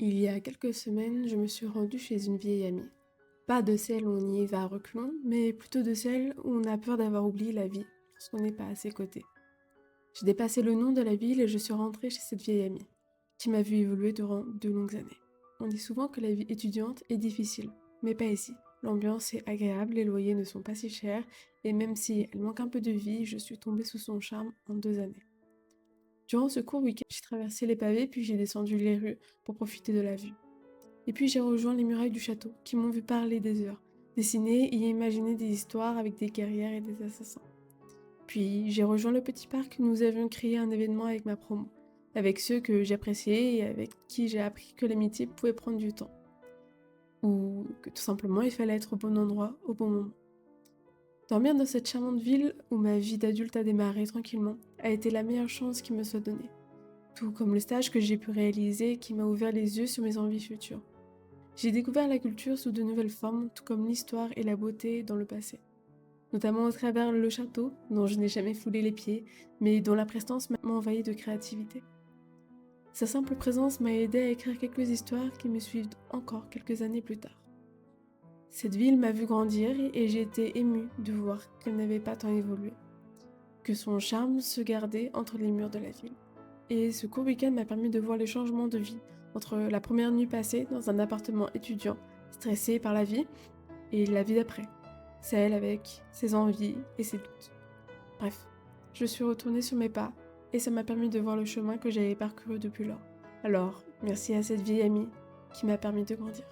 Il y a quelques semaines, je me suis rendue chez une vieille amie. Pas de celle où on y va à reculons, mais plutôt de celle où on a peur d'avoir oublié la vie lorsqu'on n'est pas à ses côtés. J'ai dépassé le nom de la ville et je suis rentrée chez cette vieille amie, qui m'a vu évoluer durant de longues années. On dit souvent que la vie étudiante est difficile, mais pas ici. L'ambiance est agréable, les loyers ne sont pas si chers, et même si elle manque un peu de vie, je suis tombée sous son charme en 2 années. Durant ce court week-end, j'ai traversé les pavés puis j'ai descendu les rues pour profiter de la vue. Et puis j'ai rejoint les murailles du château, qui m'ont vu parler des heures, dessiner et imaginer des histoires avec des guerrières et des assassins. Puis j'ai rejoint le petit parc où nous avions créé un événement avec ma promo, avec ceux que j'appréciais et avec qui j'ai appris que l'amitié pouvait prendre du temps, ou que tout simplement il fallait être au bon endroit au bon moment. Dormir dans cette charmante ville où ma vie d'adulte a démarré tranquillement a été la meilleure chance qui me soit donnée, tout comme le stage que j'ai pu réaliser qui m'a ouvert les yeux sur mes envies futures. J'ai découvert la culture sous de nouvelles formes, tout comme l'histoire et la beauté dans le passé. Notamment au travers le château, dont je n'ai jamais foulé les pieds, mais dont la prestance m'a envahi de créativité. Sa simple présence m'a aidé à écrire quelques histoires qui me suivent encore quelques années plus tard. Cette ville m'a vu grandir et j'ai été émue de voir qu'elle n'avait pas tant évolué, que son charme se gardait entre les murs de la ville. Et ce court week-end m'a permis de voir les changements de vie entre la première nuit passée dans un appartement étudiant, stressé par la vie, et la vie d'après, celle avec ses envies et ses doutes. Bref, je suis retournée sur mes pas et ça m'a permis de voir le chemin que j'avais parcouru depuis lors. Alors, merci à cette vieille amie qui m'a permis de grandir.